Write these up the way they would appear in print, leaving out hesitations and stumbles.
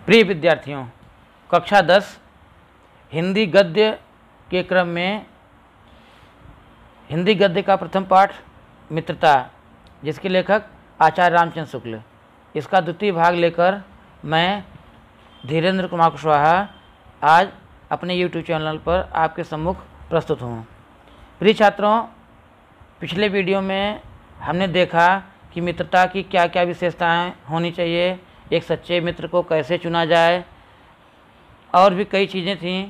प्रिय विद्यार्थियों, कक्षा 10 हिंदी गद्य के क्रम में हिंदी गद्य का प्रथम पाठ मित्रता, जिसके लेखक आचार्य रामचंद्र शुक्ल, इसका द्वितीय भाग लेकर मैं धीरेन्द्र कुमार कुशवाहा आज अपने YouTube चैनल पर आपके सम्मुख प्रस्तुत हूँ। प्रिय छात्रों, पिछले वीडियो में हमने देखा कि मित्रता की क्या क्या विशेषताएं होनी चाहिए, एक सच्चे मित्र को कैसे चुना जाए, और भी कई चीज़ें थीं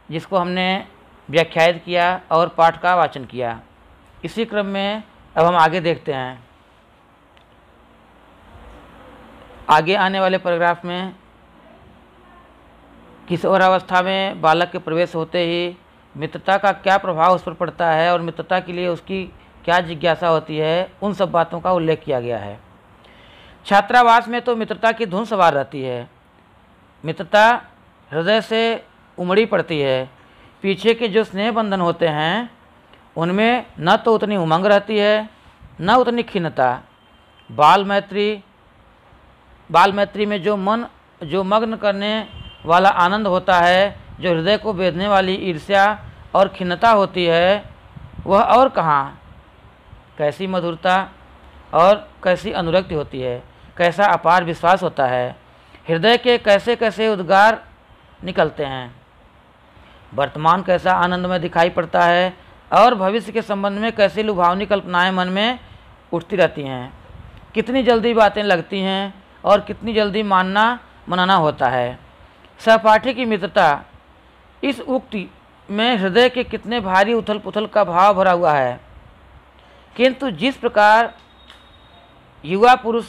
जिसको हमने व्याख्यायित किया और पाठ का वाचन किया। इसी क्रम में अब हम आगे देखते हैं। आगे आने वाले पैराग्राफ में किशोरावस्था में बालक के प्रवेश होते ही मित्रता का क्या प्रभाव उस पर पड़ता है और मित्रता के लिए उसकी क्या जिज्ञासा होती है, उन सब बातों का उल्लेख किया गया है। छात्रावास में तो मित्रता की धुन सवार रहती है। मित्रता हृदय से उमड़ी पड़ती है। पीछे के जो स्नेह बंधन होते हैं उनमें न तो उतनी उमंग रहती है, न उतनी खिन्नता। बाल मैत्री में जो मग्न करने वाला आनंद होता है, जो हृदय को बेधने वाली ईर्ष्या और खिन्नता होती है, वह और कहाँ। कैसी मधुरता और कैसी अनुरक्ति होती है, कैसा अपार विश्वास होता है, हृदय के कैसे कैसे उद्गार निकलते हैं। वर्तमान कैसा आनंदमय दिखाई पड़ता है और भविष्य के संबंध में कैसी लुभावनी कल्पनाएं मन में उठती रहती हैं। कितनी जल्दी बातें लगती हैं और कितनी जल्दी मनाना होता है। सहपाठी की मित्रता, इस उक्ति में हृदय के कितने भारी उथल पुथल का भाव भरा हुआ है। किंतु जिस प्रकार युवा पुरुष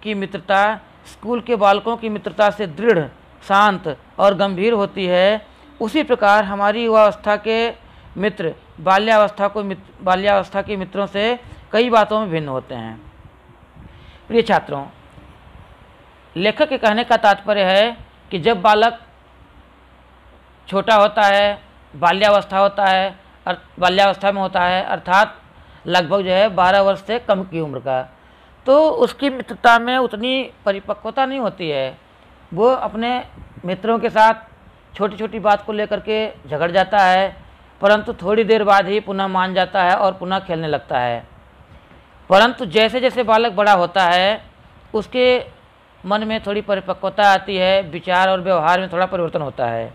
की मित्रता स्कूल के बालकों की मित्रता से दृढ़, शांत और गंभीर होती है, उसी प्रकार हमारी युवावस्था के मित्र बाल्यावस्था के मित्रों से कई बातों में भिन्न होते हैं। प्रिय छात्रों, लेखक के कहने का तात्पर्य है कि जब बालक छोटा होता है, बाल्यावस्था में होता है, अर्थात लगभग 12 वर्ष से कम की उम्र का, तो उसकी मित्रता में उतनी परिपक्वता नहीं होती है। वो अपने मित्रों के साथ छोटी छोटी बात को लेकर के झगड़ जाता है, परंतु थोड़ी देर बाद ही पुनः मान जाता है और पुनः खेलने लगता है। परंतु जैसे जैसे बालक बड़ा होता है, उसके मन में थोड़ी परिपक्वता आती है, विचार और व्यवहार में थोड़ा परिवर्तन होता है।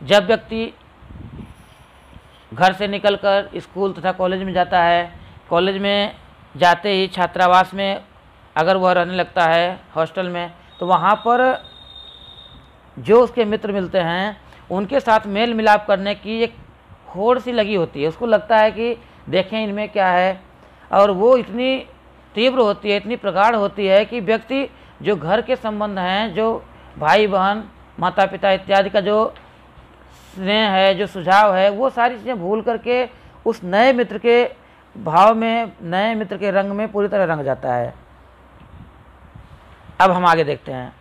जब व्यक्ति घर से निकलकर स्कूल तथा कॉलेज में जाता है, कॉलेज में जाते ही छात्रावास में अगर वह रहने लगता है हॉस्टल में, तो वहाँ पर जो उसके मित्र मिलते हैं उनके साथ मेल मिलाप करने की एक होड़ सी लगी होती है। उसको लगता है कि देखें इनमें क्या है, और वो इतनी तीव्र होती है, इतनी प्रगाढ़ होती है कि व्यक्ति जो घर के संबंध हैं, जो भाई बहन, माता पिता इत्यादि का जो स्नेह है, जो सुझाव है, वो सारी चीज़ें भूल करके उस नए मित्र के भाव में, नए मित्र के रंग में पूरी तरह रंग जाता है। अब हम आगे देखते हैं।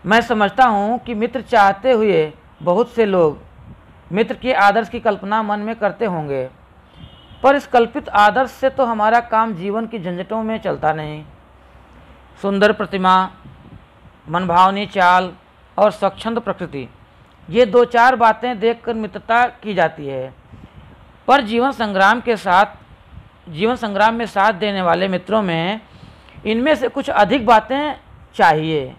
मैं समझता हूँ कि मित्र चाहते हुए बहुत से लोग मित्र के आदर्श की कल्पना मन में करते होंगे, पर इस कल्पित आदर्श से तो हमारा काम जीवन की झंझटों में चलता नहीं। सुंदर प्रतिमा, मनभावनी चाल और स्वच्छंद प्रकृति, ये 2-4 बातें देखकर मित्रता की जाती है, पर जीवन संग्राम में साथ देने वाले मित्रों में इनमें से कुछ अधिक बातें चाहिए।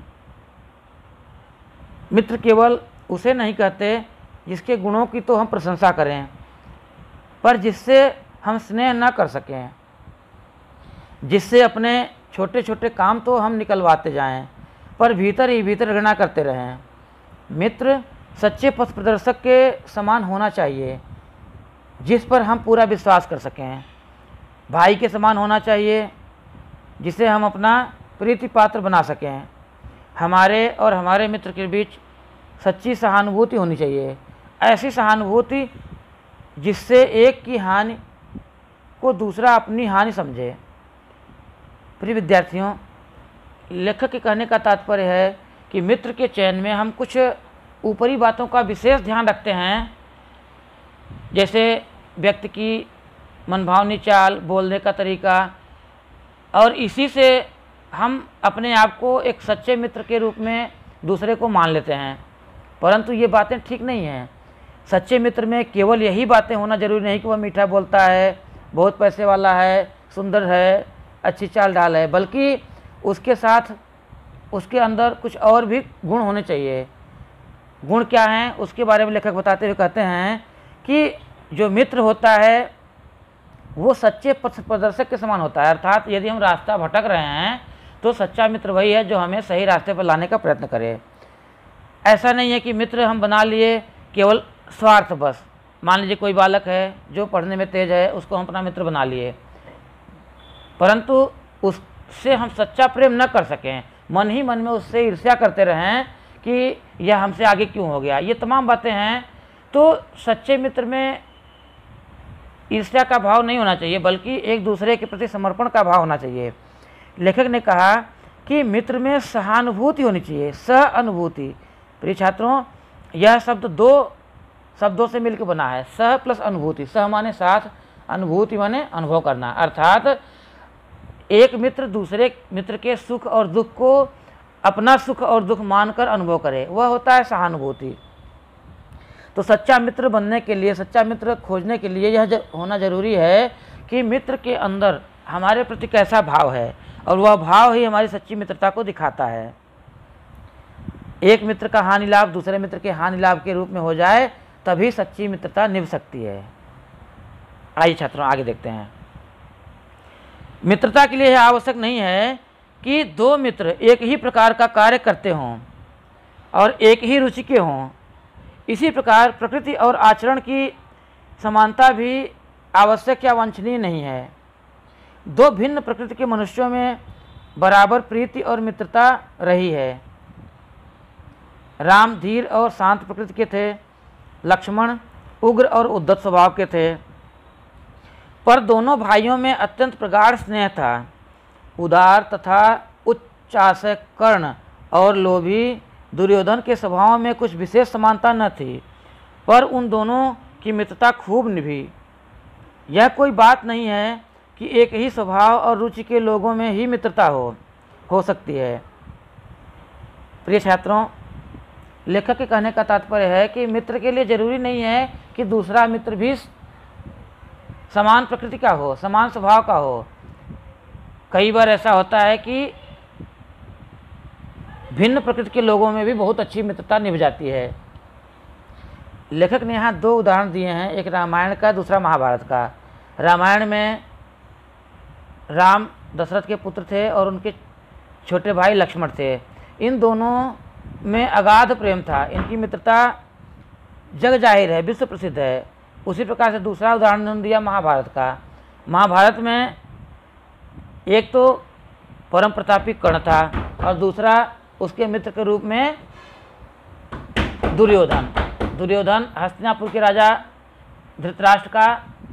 मित्र केवल उसे नहीं कहते जिसके गुणों की तो हम प्रशंसा करें, पर जिससे हम स्नेह न कर सकें, जिससे अपने छोटे छोटे काम तो हम निकलवाते जाएं, पर भीतर ही भीतर घृणा करते रहें। मित्र सच्चे पथ प्रदर्शक के समान होना चाहिए, जिस पर हम पूरा विश्वास कर सकें। भाई के समान होना चाहिए, जिसे हम अपना प्रीति पात्र बना सकें। हमारे और हमारे मित्र के बीच सच्ची सहानुभूति होनी चाहिए, ऐसी सहानुभूति जिससे एक की हानि को दूसरा अपनी हानि समझे। प्रिय विद्यार्थियों, लेखक के कहने का तात्पर्य है कि मित्र के चयन में हम कुछ ऊपरी बातों का विशेष ध्यान रखते हैं, जैसे व्यक्ति की मनभावनी चाल, बोलने का तरीका, और इसी से हम अपने आप को एक सच्चे मित्र के रूप में दूसरे को मान लेते हैं, परंतु ये बातें ठीक नहीं हैं। सच्चे मित्र में केवल यही बातें होना ज़रूरी नहीं कि वह मीठा बोलता है, बहुत पैसे वाला है, सुंदर है, अच्छी चाल ढाल है, बल्कि उसके साथ उसके अंदर कुछ और भी गुण होने चाहिए। गुण क्या हैं उसके बारे में लेखक बताते हुए कहते हैं कि जो मित्र होता है वो सच्चे पथ प्रदर्शक के समान होता है। अर्थात यदि हम रास्ता भटक रहे हैं तो सच्चा मित्र वही है जो हमें सही रास्ते पर लाने का प्रयत्न करे। ऐसा नहीं है कि मित्र हम बना लिए केवल स्वार्थ बस। मान लीजिए कोई बालक है जो पढ़ने में तेज है, उसको हम अपना मित्र बना लिए, परंतु उससे हम सच्चा प्रेम न कर सकें, मन ही मन में उससे ईर्ष्या करते रहें कि यह हमसे आगे क्यों हो गया, ये तमाम बातें हैं। तो सच्चे मित्र में ईर्ष्या का भाव नहीं होना चाहिए, बल्कि एक दूसरे के प्रति समर्पण का भाव होना चाहिए। लेखक ने कहा कि मित्र में सहानुभूति होनी चाहिए, सहानुभूति। प्रिय छात्रों, यह शब्द दो शब्दों से मिलकर बना है, सह प्लस अनुभूति। सह माने साथ, अनुभूति माने अनुभव करना। अर्थात एक मित्र दूसरे मित्र के सुख और दुख को अपना सुख और दुख मानकर अनुभव करे, वह होता है सहानुभूति। तो सच्चा मित्र बनने के लिए, सच्चा मित्र खोजने के लिए यह होना जरूरी है कि मित्र के अंदर हमारे प्रति कैसा भाव है, और वह भाव ही हमारी सच्ची मित्रता को दिखाता है। एक मित्र का हानि लाभ दूसरे मित्र के हानि लाभ के रूप में हो जाए, तभी सच्ची मित्रता निभ सकती है। आइए छात्रों आगे देखते हैं। मित्रता के लिए यह आवश्यक नहीं है कि दो मित्र एक ही प्रकार का कार्य करते हों और एक ही रुचि के हों। इसी प्रकार प्रकृति और आचरण की समानता भी आवश्यक या वांछनीय नहीं है। दो भिन्न प्रकृति के मनुष्यों में बराबर प्रीति और मित्रता रही है। राम धीर और शांत प्रकृति के थे, लक्ष्मण उग्र और उद्धत स्वभाव के थे, पर दोनों भाइयों में अत्यंत प्रगाढ़ स्नेह था। उदार तथा उच्चाशय कर्ण और लोभी दुर्योधन के स्वभाव में कुछ विशेष समानता न थी, पर उन दोनों की मित्रता खूब निभी। यह कोई बात नहीं है कि एक ही स्वभाव और रुचि के लोगों में ही मित्रता हो सकती है। प्रिय छात्रों, लेखक के कहने का तात्पर्य है कि मित्र के लिए जरूरी नहीं है कि दूसरा मित्र भी समान प्रकृति का हो, समान स्वभाव का हो। कई बार ऐसा होता है कि भिन्न प्रकृति के लोगों में भी बहुत अच्छी मित्रता निभ जाती है। लेखक ने यहाँ दो उदाहरण दिए हैं, एक रामायण का, दूसरा महाभारत का। रामायण में राम दशरथ के पुत्र थे और उनके छोटे भाई लक्ष्मण थे। इन दोनों में अगाध प्रेम था, इनकी मित्रता जग जाहिर है, विश्व प्रसिद्ध है। उसी प्रकार से दूसरा उदाहरण दिया महाभारत का। महाभारत में एक तो परम प्रतापी कर्ण था और दूसरा उसके मित्र के रूप में दुर्योधन। दुर्योधन हस्तिनापुर के राजा धृतराष्ट्र का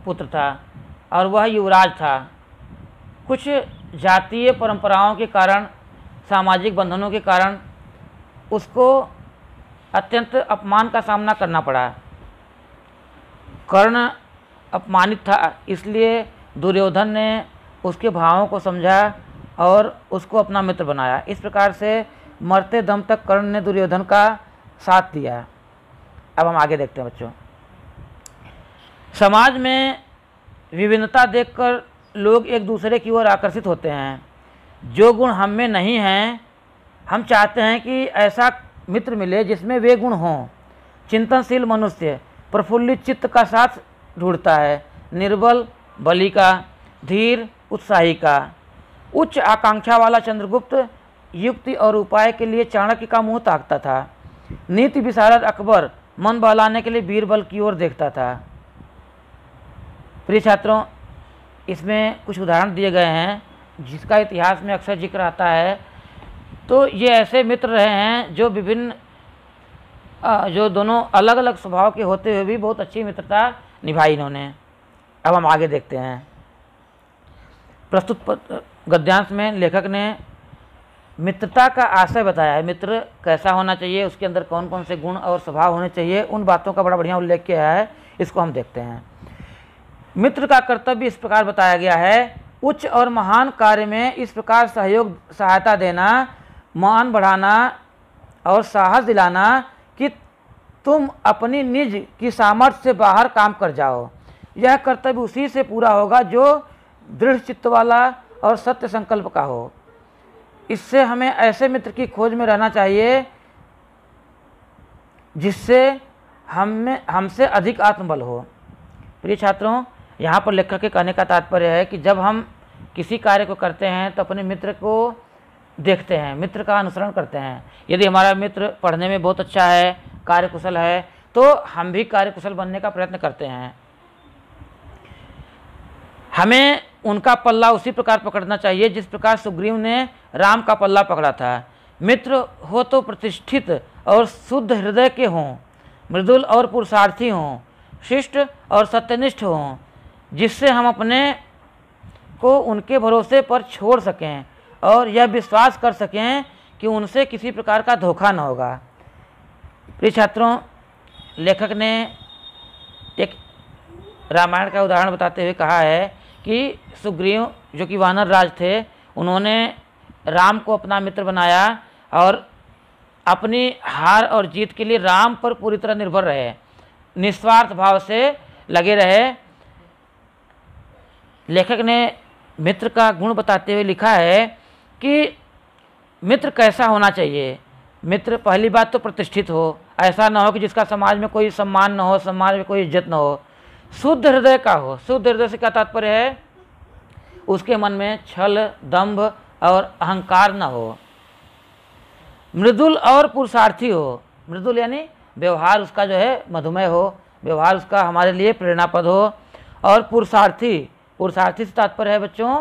पुत्र था और वह युवराज था। कुछ जातीय परंपराओं के कारण, सामाजिक बंधनों के कारण उसको अत्यंत अपमान का सामना करना पड़ा। कर्ण अपमानित था, इसलिए दुर्योधन ने उसके भावों को समझा और उसको अपना मित्र बनाया। इस प्रकार से मरते दम तक कर्ण ने दुर्योधन का साथ दिया। अब हम आगे देखते हैं बच्चों। समाज में विभिन्नता देखकर लोग एक दूसरे की ओर आकर्षित होते हैं। जो गुण हम में नहीं हैं, हम चाहते हैं कि ऐसा मित्र मिले जिसमें वे गुण हों। चिंतनशील मनुष्य प्रफुल्लित चित्त का साथ ढूंढता है, निर्बल बलि का, धीर उत्साही का। उच्च आकांक्षा वाला चंद्रगुप्त युक्ति और उपाय के लिए चाणक्य का मुंह ताकता था। नीति विशारद अकबर मन बहलाने के लिए बीरबल की ओर देखता था। प्रिय छात्रों, इसमें कुछ उदाहरण दिए गए हैं जिसका इतिहास में अक्सर जिक्र आता है। तो ये ऐसे मित्र रहे हैं जो विभिन्न जो दोनों अलग अलग स्वभाव के होते हुए भी बहुत अच्छी मित्रता निभाई इन्होंने। अब हम आगे देखते हैं। प्रस्तुत गद्यांश में लेखक ने मित्रता का आशय बताया है। मित्र कैसा होना चाहिए, उसके अंदर कौन कौन से गुण और स्वभाव होने चाहिए, उन बातों का बड़ा बढ़िया उल्लेख किया है। इसको हम देखते हैं। मित्र का कर्तव्य इस प्रकार बताया गया है उच्च और महान कार्य में इस प्रकार सहायता देना, मान बढ़ाना और साहस दिलाना कि तुम अपनी निज की सामर्थ्य से बाहर काम कर जाओ। यह कर्तव्य उसी से पूरा होगा जो दृढ़ चित्त वाला और सत्य संकल्प का हो। इससे हमें ऐसे मित्र की खोज में रहना चाहिए जिससे हमसे अधिक आत्मबल हो। प्रिय छात्रों, यहाँ पर लेखक के कहने का तात्पर्य है कि जब हम किसी कार्य को करते हैं तो अपने मित्र को देखते हैं, मित्र का अनुसरण करते हैं। यदि हमारा मित्र पढ़ने में बहुत अच्छा है, कार्यकुशल है, तो हम भी कार्यकुशल बनने का प्रयत्न करते हैं। हमें उनका पल्ला उसी प्रकार पकड़ना चाहिए जिस प्रकार सुग्रीव ने राम का पल्ला पकड़ा था। मित्र हो तो प्रतिष्ठित और शुद्ध हृदय के हों, मृदुल और पुरुषार्थी हों, शिष्ट और सत्यनिष्ठ हों, जिससे हम अपने को उनके भरोसे पर छोड़ सकें और यह विश्वास कर सकें कि उनसे किसी प्रकार का धोखा न होगा। प्रिय छात्रों, लेखक ने एक रामायण का उदाहरण बताते हुए कहा है कि सुग्रीव जो कि वानर राज थे, उन्होंने राम को अपना मित्र बनाया और अपनी हार और जीत के लिए राम पर पूरी तरह निर्भर रहे, निस्वार्थ भाव से लगे रहे। लेखक ने मित्र का गुण बताते हुए लिखा है कि मित्र कैसा होना चाहिए। मित्र पहली बात तो प्रतिष्ठित हो, ऐसा ना हो कि जिसका समाज में कोई सम्मान ना हो, समाज में कोई इज्जत ना हो। शुद्ध हृदय का हो। शुद्ध हृदय से क्या तात्पर्य है? उसके मन में छल, दंभ और अहंकार न हो। मृदुल और पुरुषार्थी हो। मृदुल यानी व्यवहार उसका जो है मधुमेह हो, व्यवहार उसका हमारे लिए प्रेरणापद हो। और पुरुषार्थी, पुरुषार्थी से तात्पर्य है बच्चों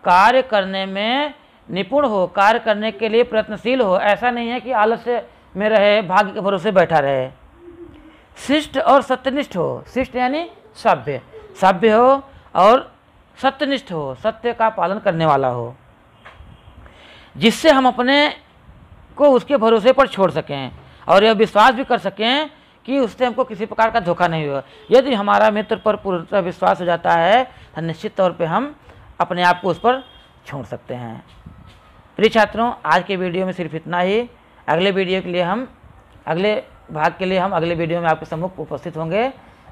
कार्य करने में निपुण हो, कार्य करने के लिए प्रयत्नशील हो। ऐसा नहीं है कि आलस्य में रहे, भाग्य के भरोसे बैठा रहे। शिष्ट और सत्यनिष्ठ हो। शिष्ट यानी सभ्य, सभ्य हो और सत्यनिष्ठ हो, सत्य का पालन करने वाला हो, जिससे हम अपने को उसके भरोसे पर छोड़ सकें और यह विश्वास भी कर सकें कि उससे हमको किसी प्रकार का धोखा नहीं हुआ। यदि हमारा मित्र पर पूर्णतः विश्वास हो जाता है तो निश्चित तौर पे हम अपने आप को उस पर छोड़ सकते हैं। प्रिय छात्रों, आज के वीडियो में सिर्फ इतना ही। अगले वीडियो के लिए अगले भाग के लिए हम अगले वीडियो में आपके सम्मुख उपस्थित होंगे।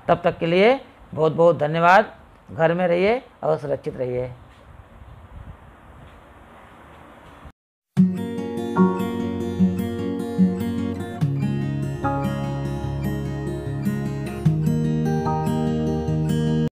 तब तक के लिए बहुत बहुत धन्यवाद। घर में रहिए और सुरक्षित रहिए।